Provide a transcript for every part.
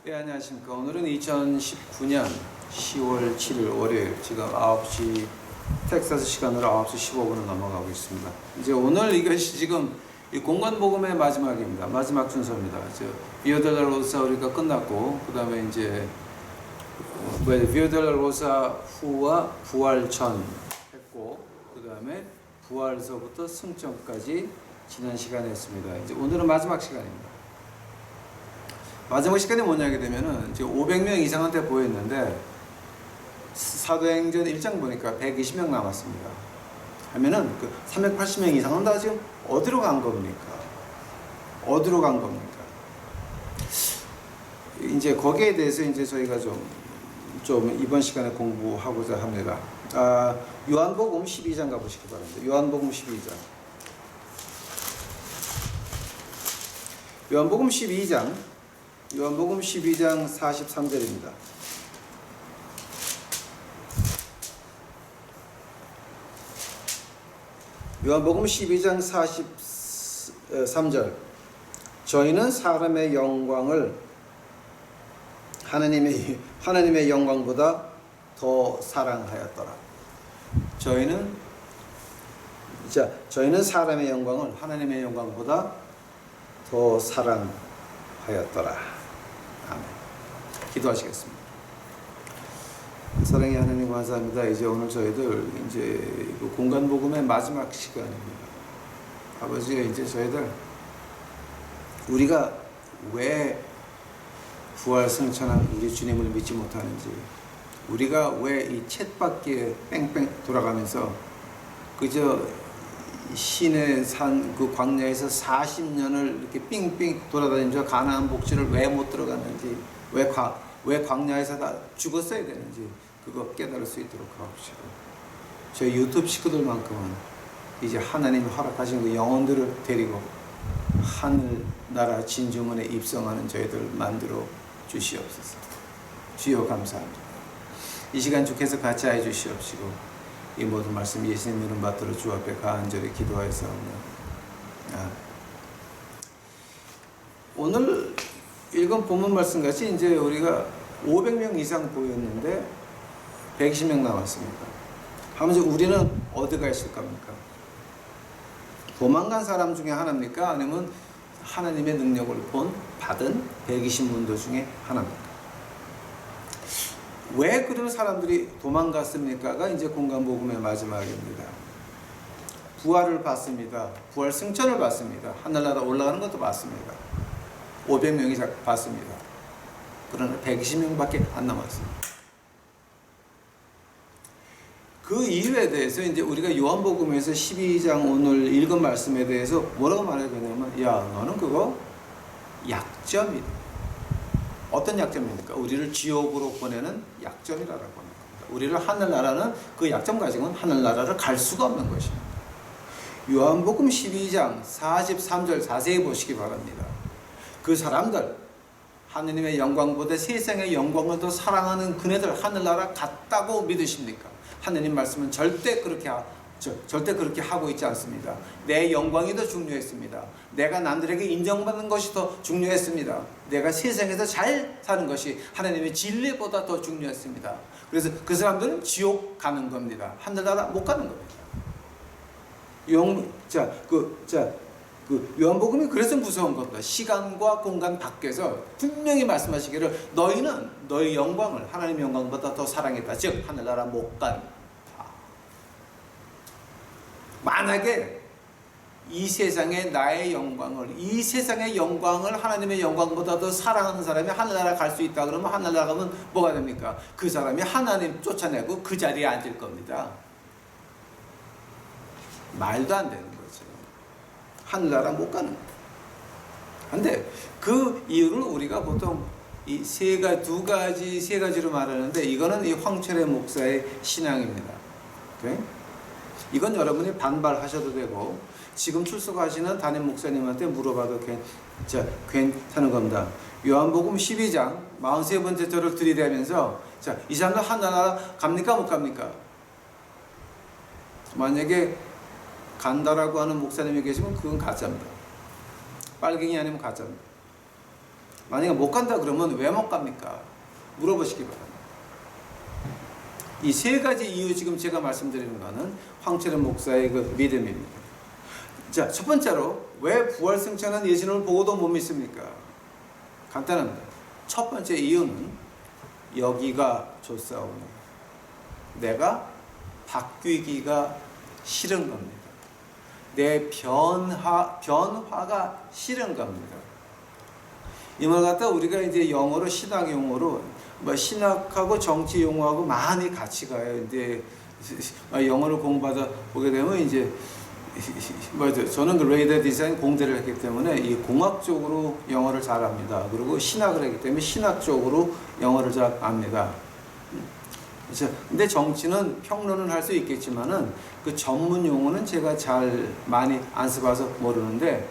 네, 안녕하십니까. 오늘은 2019년 10월 7일 월요일 지금 9시 텍사스 시간으로 9시 15분을 넘어가고 있습니다. 이제 오늘 이것이 지금 이 공간 복음의 마지막입니다. 마지막 순서입니다. 비오 델라 로사 우리가 끝났고 그다음에 이제 비오 델라 로사 후와 부활 전 했고 그다음에 부활서부터 승천까지 지난 시간에 했습니다. 이제 오늘은 마지막 시간입니다. 마지막 시간이 뭐냐게 되면은 지금 500명 이상한테 보였는데 사도행전 1장 보니까 120명 남았습니다. 하면은 그 380명 이상은 다 지금 어디로 간 겁니까? 어디로 간 겁니까? 이제 거기에 대해서 이제 저희가 좀 이번 시간에 공부하고자 합니다. 요한복음 12장 가보시기 바랍니다. 요한복음 12장. 요한복음 12장 43절입니다. 요한복음 12장 43절. 저희는 사람의 영광을 하나님의 영광보다 더 사랑하였더라. 저희는 사람의 영광을 하나님의 영광보다 더 사랑하였더라. 아멘. 기도하시겠습니다. 사랑의 하나님 감사합니다. 이제 오늘 저희들 이제 공간 복음의 마지막 시간입니다. 아버지, 이제 저희들 우리가 왜 부활 승천한 우리 주님을 믿지 못하는지, 우리가 왜 이 쳇바퀴에 뺑뺑 돌아가면서 그저 신의 산 그 광야에서 40년을 이렇게 삥삥 돌아다니면서 가나안 복지를 왜 못 들어갔는지, 왜 광야에서 다 죽었어야 되는지 그거 깨달을 수 있도록 하옵시고, 저희 유튜브 식구들만큼은 이제 하나님이 허락하신 그 영혼들을 데리고 하늘나라 진주문에 입성하는 저희들 만들어 주시옵소서. 주여 감사합니다. 이 시간 주께서 같이 하여 주시옵시고 이 모든 말씀 예수님 이름 받들어 주 앞에 간절히 기도하였사옵나다. 오늘 읽은 본문 말씀 같이 이제 우리가 500명 이상 보였는데 120명 남았습니다. 하면서 우리는 어디가 있을 겁니까? 도망간 사람 중에 하나입니까? 아니면 하나님의 능력을 받은 120문도 중에 하나입니까? 왜 그런 사람들이 도망갔습니까가 이제 공간복음의 마지막입니다. 부활을 받습니다. 부활 승천을 받습니다. 하늘나라 올라가는 것도 받습니다. 500명이 받습니다. 그러나 120명밖에 안 남았습니다. 그 이유에 대해서 이제 우리가 요한복음에서 12장 오늘 읽은 말씀에 대해서 뭐라고 말하냐면, 야, 너는 그거 약점이다. 어떤 약점입니까? 우리를 지옥으로 보내는 약점이라고 합니다. 우리를 하늘나라는 그 약점 가지고는 하늘나라를 갈 수가 없는 것입니다. 요한복음 12장 43절 자세히 보시기 바랍니다. 그 사람들, 하느님의 영광보다 세상의 영광을 더 사랑하는 그네들 하늘나라 갔다고 믿으십니까? 하느님 말씀은 절대 그렇게 하고 있지 않습니다. 내 영광이 더 중요했습니다. 내가 남들에게 인정받는 것이 더 중요했습니다. 내가 세상에서 잘 사는 것이 하나님의 진리보다 더 중요했습니다. 그래서 그 사람들은 지옥 가는 겁니다. 하늘나라 못 가는 겁니다. 요한복음이 그래서 무서운 겁니다. 시간과 공간 밖에서 분명히 말씀하시기를 너희는 너희 영광을 하나님의 영광보다 더 사랑했다. 즉 하늘나라 못 간다. 만약에 이 세상의 나의 영광을, 이 세상의 영광을 하나님의 영광보다 더 사랑하는 사람이 하늘나라 갈 수 있다 그러면 하늘나라 가면 뭐가 됩니까? 그 사람이 하나님 쫓아내고 그 자리에 앉을 겁니다. 말도 안 되는 거죠. 하늘나라 못 가는 거예요. 근데 그 이유를 우리가 보통 이 세 가지로 말하는데, 이거는 이 황철의 목사의 신앙입니다. 오케이? 이건 여러분이 반발하셔도 되고 지금 출석하시는 담임 목사님한테 물어봐도 괜찮은 겁니다. 요한복음 12장 43번째 절을 들이대면서 이 사람들 하늘나라 갑니까 못 갑니까? 만약에 간다라고 하는 목사님이 계시면 그건 가짜입니다. 빨갱이 아니면 가짜입니다. 만약에 못 간다 그러면 왜 못 갑니까? 물어보시기 바랍니다. 이 세 가지 이유 지금 제가 말씀드리는 거는 황철현 목사의 그 믿음입니다. 자, 첫 번째로 왜 부활승천한 예수님을 보고도 못 믿습니까? 간단합니다. 첫 번째 이유는 여기가 좋사오니 내가 바뀌기가 싫은 겁니다. 내 변화가 싫은 겁니다. 이 말 갖다 우리가 이제 영어로 신학 용어로 뭐 신학하고 정치 용어하고 많이 같이 가요. 이제 영어를 공부하다 보게 되면 이제 저는 그 레이더 디자인 공대를 했기 때문에 이 공학 쪽으로 영어를 잘합니다. 그리고 신학을 했기 때문에 신학 쪽으로 영어를 잘 압니다. 근데 정치는 평론은 할 수 있겠지만은 그 전문 용어는 제가 잘 많이 안 써봐서 모르는데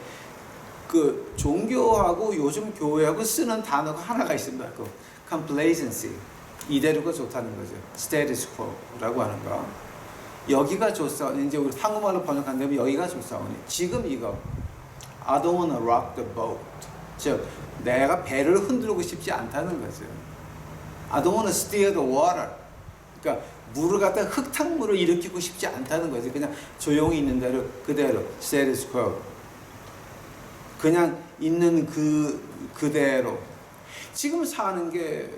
그 종교하고 요즘 교회하고 쓰는 단어가 하나가 있습니다. 그 complacency, 이대로가 좋다는 거죠. status quo라고 하는 거. 여기가 좋사오니 이제 우리 한국말로 번역한다면 여기가 좋사오니 지금 이거 I don't wanna rock the boat, 즉 내가 배를 흔들고 싶지 않다는 거죠. I don't wanna steer the water, 그러니까 물을 갖다 흙탕물을 일으키고 싶지 않다는 거지. 그냥 조용히 있는 대로 그대로 status quo, 그냥 있는 그대로 지금 사는 게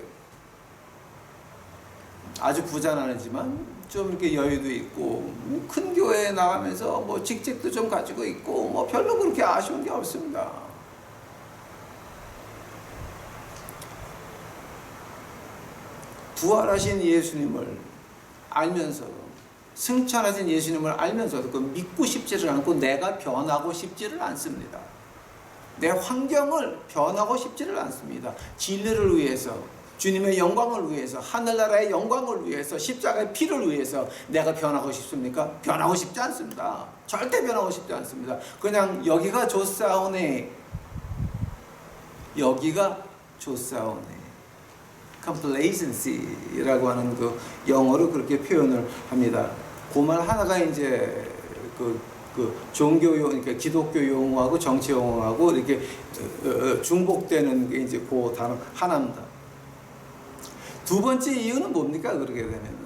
아주 부자는 아니지만 좀 이렇게 여유도 있고 큰 교회에 나가면서 뭐 직책도 좀 가지고 있고 뭐 별로 그렇게 아쉬운 게 없습니다. 부활하신 예수님을 알면서도 승천하신 예수님을 알면서도 그 믿고 싶지를 않고 내가 변하고 싶지를 않습니다. 내 환경을 변하고 싶지를 않습니다. 진리를 위해서, 주님의 영광을 위해서, 하늘나라의 영광을 위해서, 십자가의 피를 위해서 내가 변하고 싶습니까? 변하고 싶지 않습니다. 절대 변하고 싶지 않습니다. 그냥 여기가 좋사오네, 여기가 좋사오네, complacency라고 하는 그 영어로 그렇게 표현을 합니다. 그 말 하나가 이제 그 종교 용, 그러니까 기독교 용어하고 정치 용어하고 이렇게 중복되는 게 이제 그 단어 하나입니다. 두 번째 이유는 뭡니까? 그러게 되면은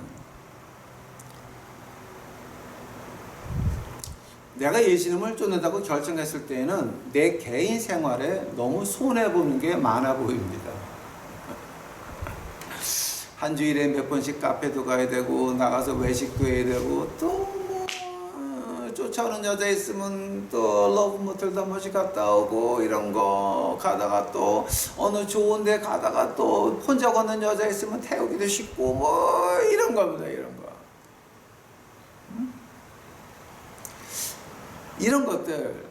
내가 예수님을 쫓는다고 결정했을 때에는 내 개인 생활에 너무 손해 보는 게 많아 보입니다. 한 주일에 몇 번씩 카페도 가야 되고 나가서 외식도 해야 되고 또 쫓아오는 여자 있으면 또 러브 모텔도 한 번씩 갔다 오고 이런 거 가다가 또 어느 좋은 데 가다가 또 혼자 걷는 여자 있으면 태우기도 쉽고 뭐 이런 겁니다. 이런 거. 이런 것들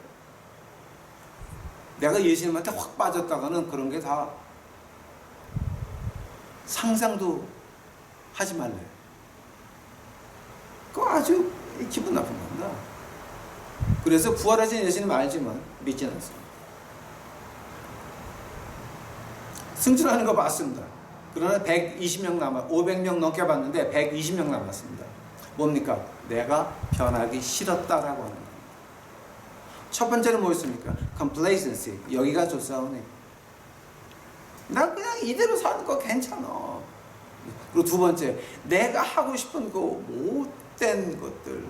내가 예수님한테 확 빠졌다가는 그런 게 다 상상도 하지 말래. 그거 아주 기분 나쁜 겁니다. 그래서 부활하신 예수님 알지만 믿지는 않습니다. 승천하는 거 봤습니다. 그러나 120명 500명 넘게 봤는데 120명 남았습니다. 뭡니까? 내가 변하기 싫었다라고 하는 겁니다. 첫 번째는 뭐였습니까? complacency, 여기가 좋사오네. 난 그냥 이대로 사는 거 괜찮아. 그리고 두 번째, 내가 하고 싶은 그 못된 것들.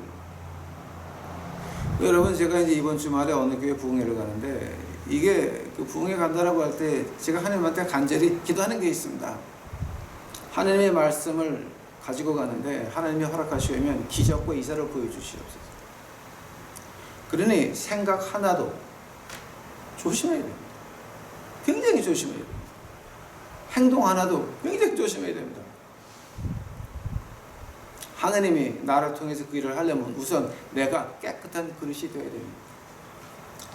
여러분, 제가 이제 이번 주말에 어느 교회 부흥회를 가는데 이게 그 부흥회 간다라고 할 때 제가 하나님한테 간절히 기도하는 게 있습니다. 하나님의 말씀을 가지고 가는데 하나님이 허락하시면 기적과 이사를 보여주시옵소서. 그러니 생각 하나도 조심해야 됩니다. 굉장히 조심해야 됩니다. 행동 하나도 굉장히 조심해야 됩니다. 하나님이 나를 통해서 그 일을 하려면 우선 내가 깨끗한 그릇이 되어야 됩니다.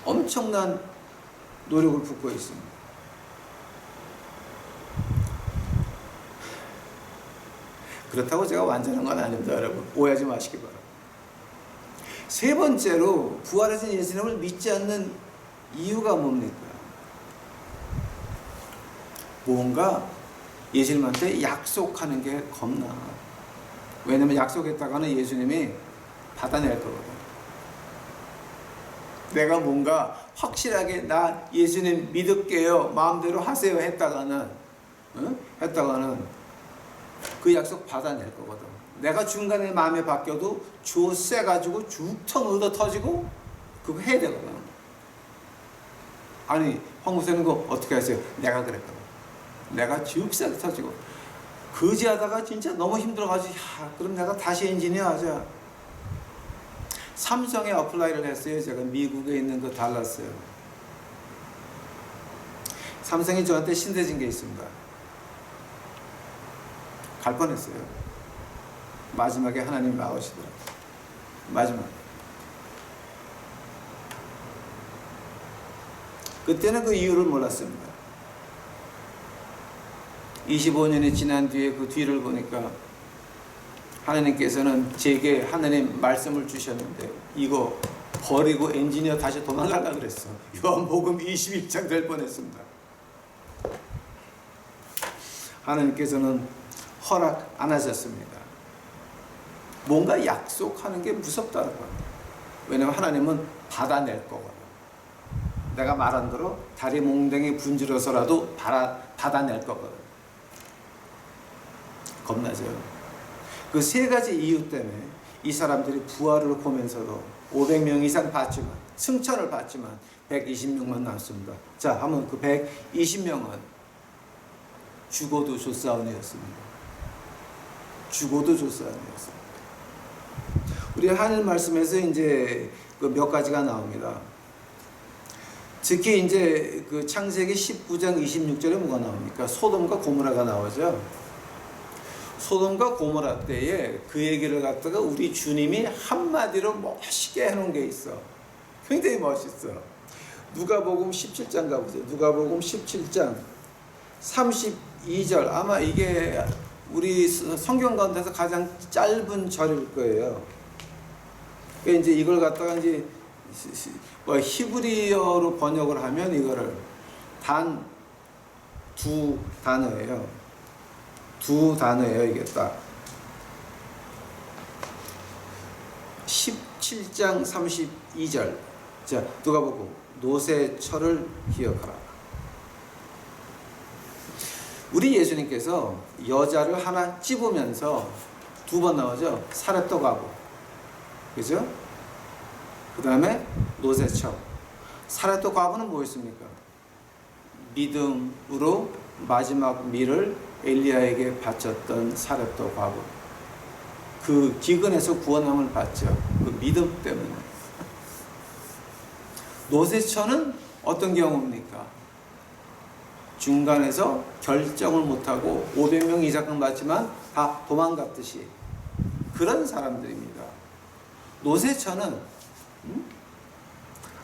엄청난 노력을 붓고 있습니다. 그렇다고 제가 완전한 건 아닙니다. 여러분, 오해하지 마시기 바랍니다. 세 번째로 부활하신 예수님을 믿지 않는 이유가 뭡니까? 뭔가 예수님한테 약속하는 게 겁나. 왜냐면 약속했다가는 예수님이 받아낼 거거든. 내가 뭔가 확실하게 나 예수님 믿을게요 마음대로 하세요 했다가는 했다가는 그 약속 받아낼 거거든. 내가 중간에 마음이 바뀌어도 주어 세가지고 죽통 얻어 터지고 그거 해야 되거든. 아니 황 목사님 그거 어떻게 하세요? 내가 그랬거든. 내가 죽세게 터지고 거지하다가 진짜 너무 힘들어가지고 그럼 내가 다시 엔지니어 하자. 삼성에 어플라이를 했어요. 제가 미국에 있는 그 달라스요. 삼성이 저한테 신세진 게 있습니다. 갈 뻔했어요. 마지막에 하나님 나오시더라고요. 마지막. 그때는 그 이유를 몰랐습니다. 25년이 지난 뒤에 그 뒤를 보니까 하나님께서는 제게 하나님 말씀을 주셨는데 이거 버리고 엔지니어 다시 도망가려고 그랬어. 요한복음 21장 될 뻔했습니다. 하나님께서는 허락 안 하셨습니다. 뭔가 약속하는 게 무섭다는 거예요. 왜냐하면 하나님은 받아낼 거거든. 내가 말한 대로 다리 몽둥이 분질러서라도 받아낼 거거든. 겁나죠. 그 세 가지 이유 때문에 이 사람들이 부활을 보면서도 500명 이상 봤지만 승천을 봤지만 120명만 남습니다. 자, 한번 그 120명은 죽어도 조사원이었습니다. 죽어도 조사원이었습니다. 우리 하늘 말씀에서 이제 그 몇 가지가 나옵니다. 특히 이제 그 창세기 19장 26절에 뭐가 나옵니까? 소돔과 고모라가 나오죠. 소돔과 고모라 때에 그 얘기를 갖다가 우리 주님이 한마디로 멋있게 해놓은 게 있어. 굉장히 멋있어. 누가복음 17장 가보세요. 누가복음 17장 32절. 아마 이게 우리 성경 가운데서 가장 짧은 절일 거예요. 그러니까 이제 이걸 갖다가 이제 히브리어로 번역을 하면 이거를 단 두 단어예요. 두 단어예요. 이게 딱 17장 32절. 자, 누가복음 노새철을 기억하라. 우리 예수님께서 여자를 하나 찝으면서 두 번 나오죠. 사렙도 가고, 그죠? 그 다음에 노새철. 사렙도 과부는 뭐였습니까? 믿음으로 마지막 미를 엘리야에게 바쳤던 사렙도 과부. 그 기근에서 구원함을 받죠. 그 믿음 때문에. 노새처는 어떤 경우입니까? 중간에서 결정을 못하고 500명 이상 받지만 다 도망갔듯이 그런 사람들입니다. 노새처는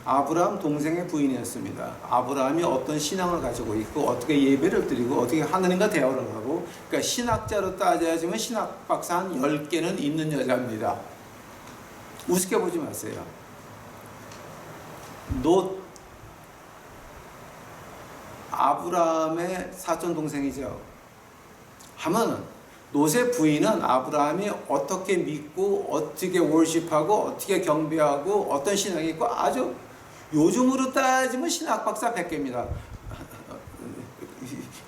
아브라함 동생의 부인이었습니다. 아브라함이 어떤 신앙을 가지고 있고 어떻게 예배를 드리고 어떻게 하느님과 대화를 하고, 그러니까 신학자로 따져야지만 신학 박사 한 10개는 있는 여자입니다. 우습게 보지 마세요. 롯, 아브라함의 사촌 동생이죠. 하면 롯의 부인은 아브라함이 어떻게 믿고 어떻게 월십하고 어떻게 경배하고 어떤 신앙이 있고 아주 요즘으로 따지면 신학 박사 100개입니다.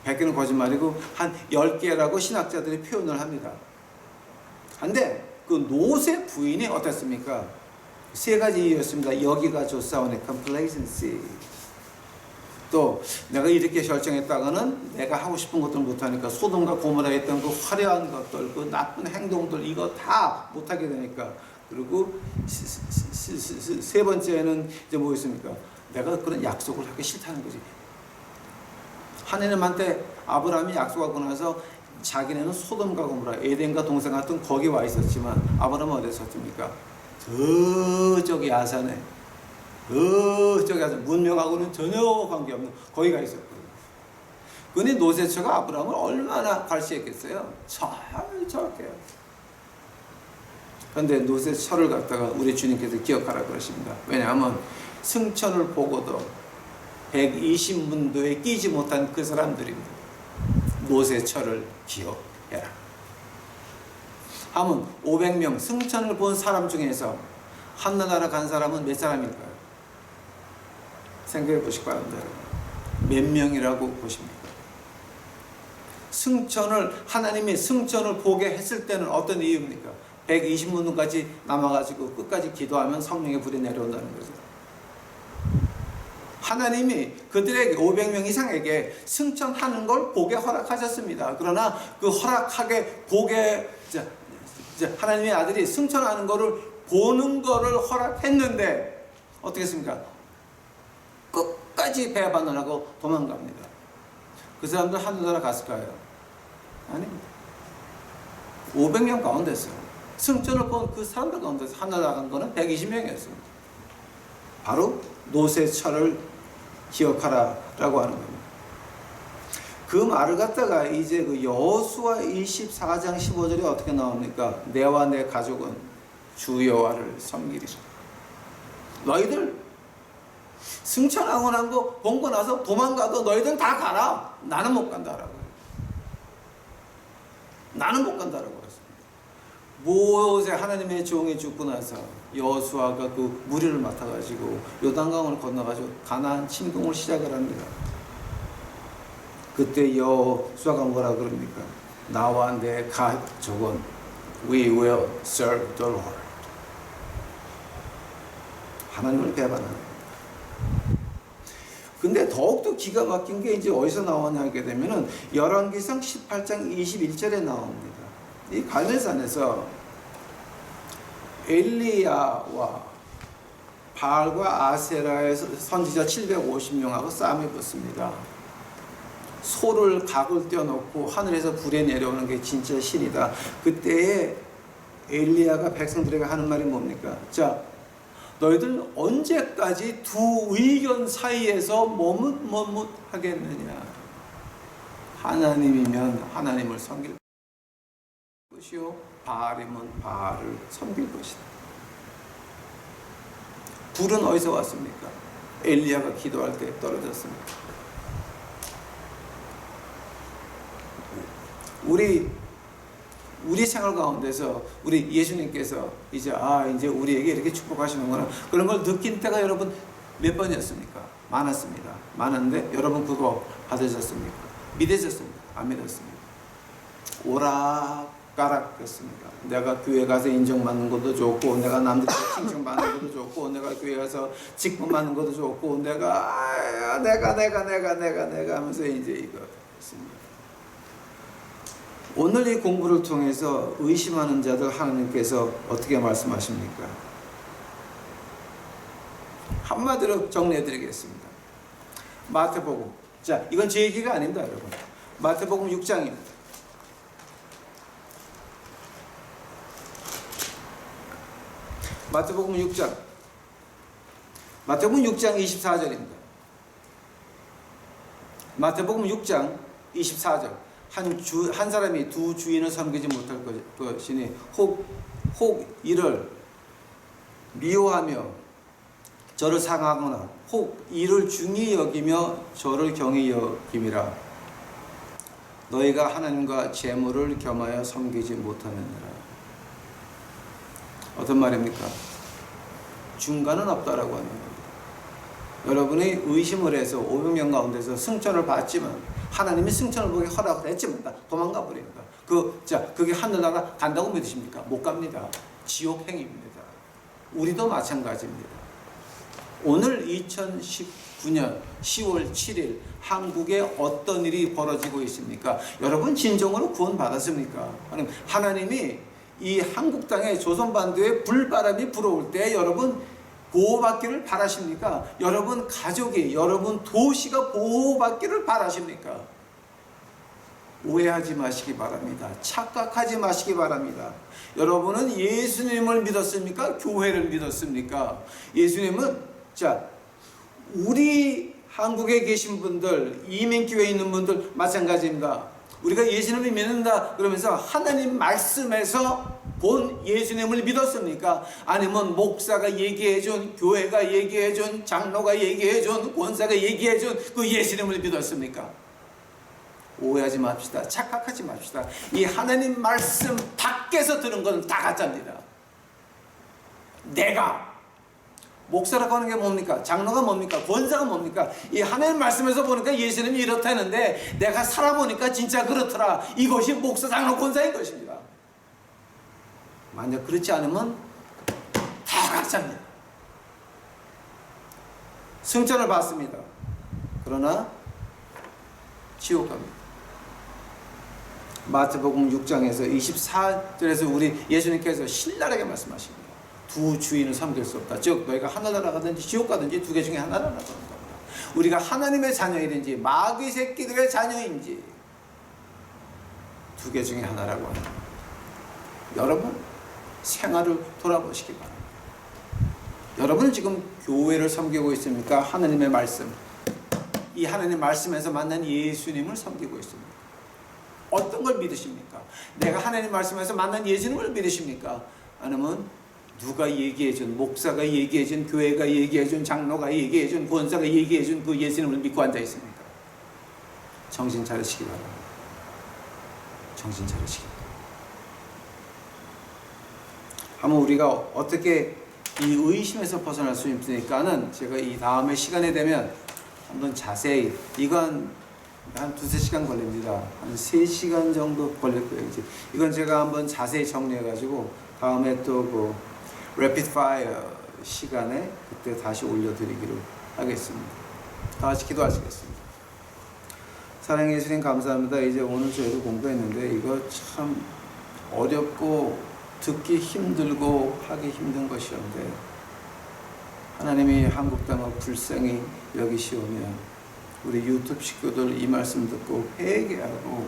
100개는 거짓말이고 한 10개라고 신학자들이 표현을 합니다. 근데 그 롯의 부인이 어땠습니까? 세 가지 이유였습니다. 여기가 조사원의 complacency. 또 내가 이렇게 결정했다가는 내가 하고 싶은 것들 못하니까 소돔과 고모라 했던 그 화려한 것들, 그 나쁜 행동들 이거 다 못하게 되니까. 그리고 세 번째는 이제 뭐였습니까? 내가 그런 약속을 하기 싫다는 거지. 하나님한테 아브라함이 약속하고 나서 자기네는 소돔과 고모라, 에덴과 동산 같은 거기 와 있었지만 아브라함은 어디에 있었습니까? 저쪽이 아산에, 저쪽이 아산, 문명하고는 전혀 관계없는 거기 가 있었거든요. 근데 노새처가 아브라함을 얼마나 발시했겠어요? 저렇게요. 그런데 노새처를 갖다가 우리 주님께서 기억하라 그러십니다. 왜냐하면 승천을 보고도 120문도에 끼지 못한 그 사람들입니다. 노새처를 기억해라. 하면 500명 승천을 본 사람 중에서 하늘나라 간 사람은 몇 사람일까요? 생각해 보시기 바랍니다. 몇 명이라고 보십니까? 하나님이 승천을 보게 했을 때는 어떤 이유입니까? 120문까지 남아가지고 끝까지 기도하면 성령의 불이 내려온다는 거죠. 하나님이 그들에게 500명 이상에게 승천하는 걸 보게 허락하셨습니다. 그러나 그 허락하게 보게 하나님의 아들이 승천하는 거를 보는 거를 허락했는데 어떻게 했습니까? 끝까지 배반을 하고 도망갑니다. 그 사람들 하늘나라 갔을까요? 아닙니다. 500명 가운데서 승천을 본 그 사람들 가운데서 하늘나라 간 거는 120명이었습니다. 바로 노새철을 기억하라라고 하는 겁니다. 그 말을 갖다가 이제 그 여호수아 24장 15절에 어떻게 나옵니까? 내와 내 가족은 주 여호와를 섬기리라. 너희들 승천하고 난 거 본거 나서 도망가도 너희들 다 가라. 나는 못 간다라고. 나는 못 간다라고 했습니다. 모세 하나님의 종이 죽고 나서 여호수아가 그 무리를 맡아가지고 요단강을 건너가지고 가나안 침공을 시작을 합니다. 그때 여호수아가 뭐라 그럽니까? 나와 내 가족은 We will serve the Lord. 하나님을 배반하는. 근데 더욱더 기가 막힌 게 이제 어디서 나오냐 하게 되면은 열왕기상 18장 21절에 나옵니다. 이 갈멜산에서 엘리야와 바알과 아세라의 선지자 750명하고 싸움이 붙습니다. 소를 각을 떼어놓고 하늘에서 불에 내려오는 게 진짜 신이다. 그때에 엘리야가 백성들에게 하는 말이 뭡니까? 자, 너희들 언제까지 두 의견 사이에서 머뭇머뭇하겠느냐? 하나님이면 하나님을 섬길 것이요, 바알이면 바알을 섬길 것이다. 불은 어디서 왔습니까? 엘리야가 기도할 때 떨어졌습니다. 우리 생활 가운데서 우리 예수님께서 이제 우리에게 이렇게 축복하시는구나, 그런 걸 느낀 때가 여러분 몇 번이었습니까? 많았습니다. 많았는데 여러분 그거 받으셨습니까? 믿으셨습니까? 안 믿었습니다. 오락가락했습니다. 내가 교회 가서 인정받는 것도 좋고, 내가 남들에게 칭찬받는 것도 좋고, 내가 교회 가서 직분 받는 것도 좋고, 내가 하면서 이제 이거 했습니다. 오늘 이 공부를 통해서 의심하는 자들 하나님께서 어떻게 말씀하십니까? 한마디로 정리해 드리겠습니다. 마태복음. 자, 이건 제 얘기가 아닙니다, 여러분. 마태복음 6장입니다. 마태복음 6장 24절입니다. 마태복음 6장 24절. 한 사람이 두 주인을 섬기지 못할 것이니 혹 이를 미워하며 저를 상하거나 혹 이를 중히 여기며 저를 경히 여김이라. 너희가 하나님과 재물을 겸하여 섬기지 못하느니라. 어떤 말입니까? 중간은 없다라고 하는 겁니다. 여러분이 의심을 해서 500명 가운데서 승천을 받지만, 하나님이 승천을 보기 허락을 했지만 도망가 버립니다. 그게 하늘나라 간다고 믿으십니까? 못 갑니다. 지옥행입니다. 우리도 마찬가지입니다. 오늘 2019년 10월 7일 한국에 어떤 일이 벌어지고 있습니까? 여러분 진정으로 구원 받았습니까? 하나님이 이 한국 땅에 조선반도에 불바람이 불어올 때 여러분 보호받기를 바라십니까? 여러분 가족이, 여러분 도시가 보호받기를 바라십니까? 오해하지 마시기 바랍니다. 착각하지 마시기 바랍니다. 여러분은 예수님을 믿었습니까? 교회를 믿었습니까? 예수님은, 우리 한국에 계신 분들, 이민교회에 있는 분들 마찬가지입니다. 우리가 예수님을 믿는다 그러면서 하나님 말씀에서 본 예수님을 믿었습니까? 아니면 목사가 얘기해준, 교회가 얘기해준, 장로가 얘기해준, 권사가 얘기해준 그 예수님을 믿었습니까? 오해하지 맙시다. 착각하지 맙시다. 이 하나님 말씀 밖에서 들은 건 다 가짜입니다. 내가 목사라고 하는 게 뭡니까? 장로가 뭡니까? 권사가 뭡니까? 이 하나님 말씀에서 보니까 예수님이 이렇다는데 내가 살아보니까 진짜 그렇더라. 이것이 목사, 장로, 권사인 것입니다. 만약 그렇지 않으면 다 가짜입니다. 승천을 받습니다. 그러나 지옥 갑니다. 마태복음 6장에서 24절에서 우리 예수님께서 신랄하게 말씀하십니다. 두 주인을 섬길 수 없다. 즉 너희가 하늘나라 가든지 지옥 가든지 두 개 중에 하나라는 겁니다. 우리가 하나님의 자녀이든지 마귀 새끼들의 자녀인지 두 개 중에 하나라고 합니다. 여러분 생활을 돌아보시기 바랍니다. 여러분은 지금 교회를 섬기고 있습니까? 하나님의 말씀, 이 하나님의 말씀에서 만난 예수님을 섬기고 있습니까? 어떤 걸 믿으십니까? 내가 하나님 말씀에서 만난 예수님을 믿으십니까? 아니면 누가 얘기해준, 목사가 얘기해준, 교회가 얘기해준, 장로가 얘기해준, 권사가 얘기해준 그 예수님을 믿고 앉아 있습니까? 정신 차리시기 바랍니다. 정신 차리시기 바랍니다. 한번 우리가 어떻게 이 의심에서 벗어날 수 있으니까는 제가 이 다음에 시간이 되면 한번 자세히, 이건 한 2-3시간 걸립니다. 한 3시간 정도 걸릴 거예요. 이건 제가 한번 자세히 정리해가지고 다음에 또 그 래피드 파이어 시간에 그때 다시 올려드리기로 하겠습니다. 다 같이 기도하시겠습니다. 사랑해 예수님 감사합니다. 이제 오늘 저희도 공부했는데 이거 참 어렵고 듣기 힘들고 하기 힘든 것이었는데 하나님이 한국 땅을 불쌍히 여기시오며 우리 유튜브 식구들 이 말씀 듣고 회개하고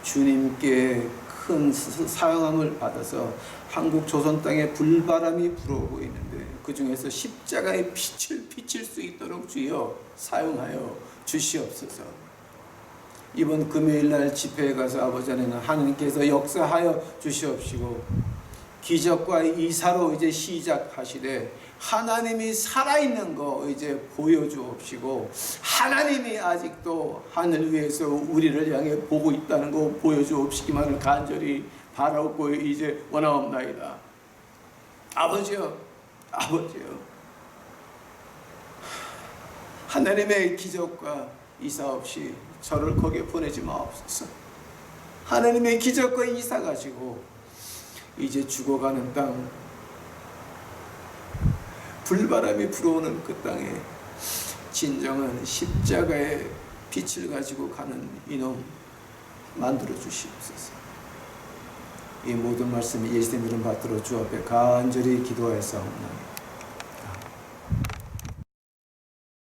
주님께 큰 사용함을 받아서 한국 조선 땅에 불바람이 불어오고 있는데 그 중에서 십자가의 빛을 비칠 수 있도록 주여 사용하여 주시옵소서. 이번 금요일날 집회에 가서 아버지 안에는 하나님께서 역사하여 주시옵시고 기적과 이사로 이제 시작하시되 하나님이 살아있는 거 이제 보여주옵시고 하나님이 아직도 하늘 위에서 우리를 향해 보고 있다는 거 보여주옵시기만을 간절히 바라고 이제 원하옵나이다. 아버지여, 아버지여, 하나님의 기적과 이사 없이 저를 거기에 보내지 마옵소서. 하나님의 기적과 이사 가지고 이제 죽어가는 땅, 불바람이 불어오는 그 땅에 진정한 십자가의 빛을 가지고 가는 이놈 만들어 주시옵소서. 이 모든 말씀이 예수님 이름 받들어 주 앞에 간절히 기도하였사옵나이다.